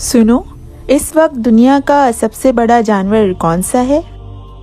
सुनो, इस वक्त दुनिया का सबसे बड़ा जानवर कौन सा है?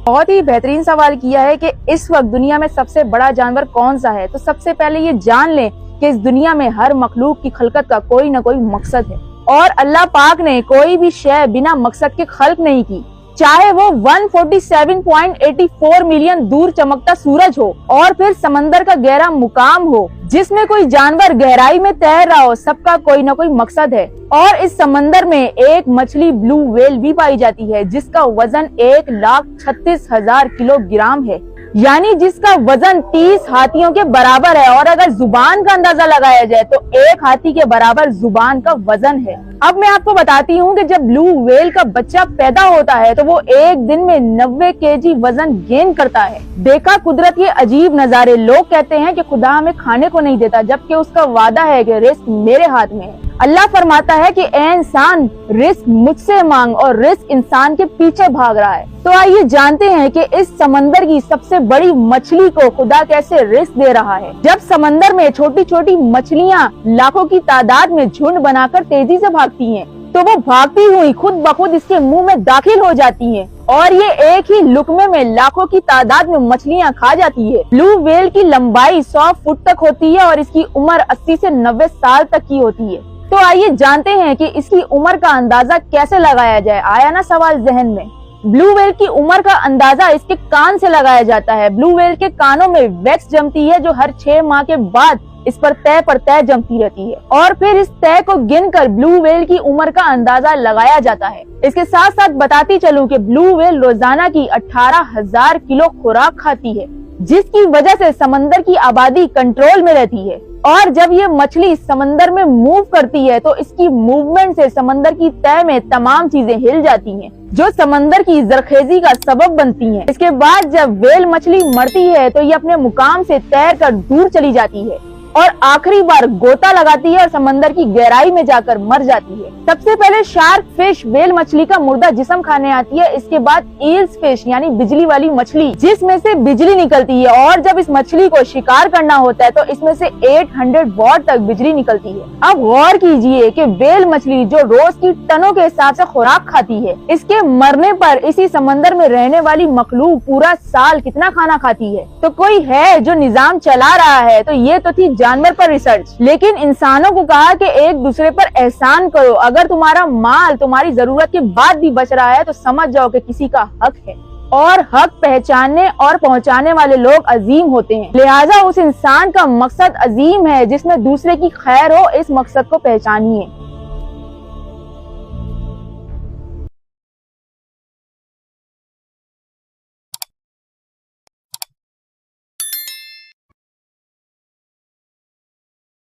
बहुत ही बेहतरीन सवाल किया है कि इस वक्त दुनिया में सबसे बड़ा जानवर कौन सा है। तो सबसे पहले ये जान लें कि इस दुनिया में हर मखलूक की खलकत का कोई न कोई मकसद है और अल्लाह पाक ने कोई भी शय बिना मकसद के खल्क नहीं की, चाहे वो 147.84 मिलियन दूर चमकता सूरज हो और फिर समंदर का गहरा मुकाम हो जिसमें कोई जानवर गहराई में तैर रहा हो। सबका कोई न कोई मकसद है और इस समंदर में एक मछली ब्लू व्हेल भी पाई जाती है जिसका वजन 1,36,000 किलोग्राम है, यानी जिसका वजन 30 हाथियों के बराबर है। और अगर जुबान का अंदाजा लगाया जाए तो एक हाथी के बराबर जुबान का वजन है। अब मैं आपको बताती हूँ कि जब ब्लू व्हेल का बच्चा पैदा होता है तो वो एक दिन में 90 केजी वजन गेन करता है। देखा कुदरत ये अजीब नजारे। लोग कहते हैं कि खुदा हमें खाने को नहीं देता, जबकि उसका वादा है कि रिस्क मेरे हाथ में है। अल्लाह फरमाता है कि ए इंसान, रिस्क मुझसे मांग, और रिस्क इंसान के पीछे भाग रहा है। तो आइए जानते हैं कि इस समंदर की सबसे बड़ी मछली को खुदा कैसे रिस्क दे रहा है। जब समंदर में छोटी छोटी मछलियाँ लाखों की तादाद में झुंड बनाकर तेजी से भागती हैं, तो वो भागती हुई खुद ब खुद इसके मुंह में दाखिल हो जाती हैं और ये एक ही लुकमे में लाखों की तादाद में मछलियाँ खा जाती है। ब्लू व्हेल की लंबाई 100 फुट तक होती है और इसकी उम्र 80 से 90 साल तक की होती है। तो आइए जानते हैं कि इसकी उम्र का अंदाजा कैसे लगाया जाए। आया ना सवाल जहन में? ब्लू व्हेल की उम्र का अंदाजा इसके कान से लगाया जाता है। ब्लू व्हेल के कानों में वैक्स जमती है जो हर 6 माह के बाद इस पर तय जमती रहती है और फिर इस तय को गिनकर ब्लू व्हेल की उम्र का अंदाजा लगाया जाता है। इसके साथ साथ बताती चलूं कि ब्लू व्हेल रोजाना की 18,000 किलो खुराक खाती है, जिसकी वजह से समंदर की आबादी कंट्रोल में रहती है। और जब ये मछली समंदर में मूव करती है तो इसकी मूवमेंट से समंदर की तय में तमाम चीजें हिल जाती हैं, जो समंदर की जरखेजी का सबब बनती हैं। इसके बाद जब व्हेल मछली मरती है तो ये अपने मुकाम से तैर कर दूर चली जाती है और आखिरी बार गोता लगाती है और समंदर की गहराई में जाकर मर जाती है। सबसे पहले शार्क फिश व्हेल मछली का मुर्दा जिस्म खाने आती है। इसके बाद ईल्स फिश यानी बिजली वाली मछली, जिसमें से बिजली निकलती है और जब इस मछली को शिकार करना होता है तो इसमें से 800 वॉट तक बिजली निकलती है। अब गौर कीजिए कि व्हेल मछली जो रोज की टनों के हिसाब से खुराक खाती है, इसके मरने पर इसी समंदर में रहने वाली मखलूक पूरा साल कितना खाना खाती है। तो कोई है जो निजाम चला रहा है। तो ये तो थी जानवर पर रिसर्च, लेकिन इंसानों को कहा कि एक दूसरे पर एहसान करो। अगर तुम्हारा माल तुम्हारी जरूरत के बाद भी बच रहा है तो समझ जाओ कि किसी का हक है और हक पहचानने और पहुंचाने वाले लोग अजीम होते हैं। लिहाजा उस इंसान का मकसद अजीम है जिसमें दूसरे की खैर हो, इस मकसद को पहचानिए।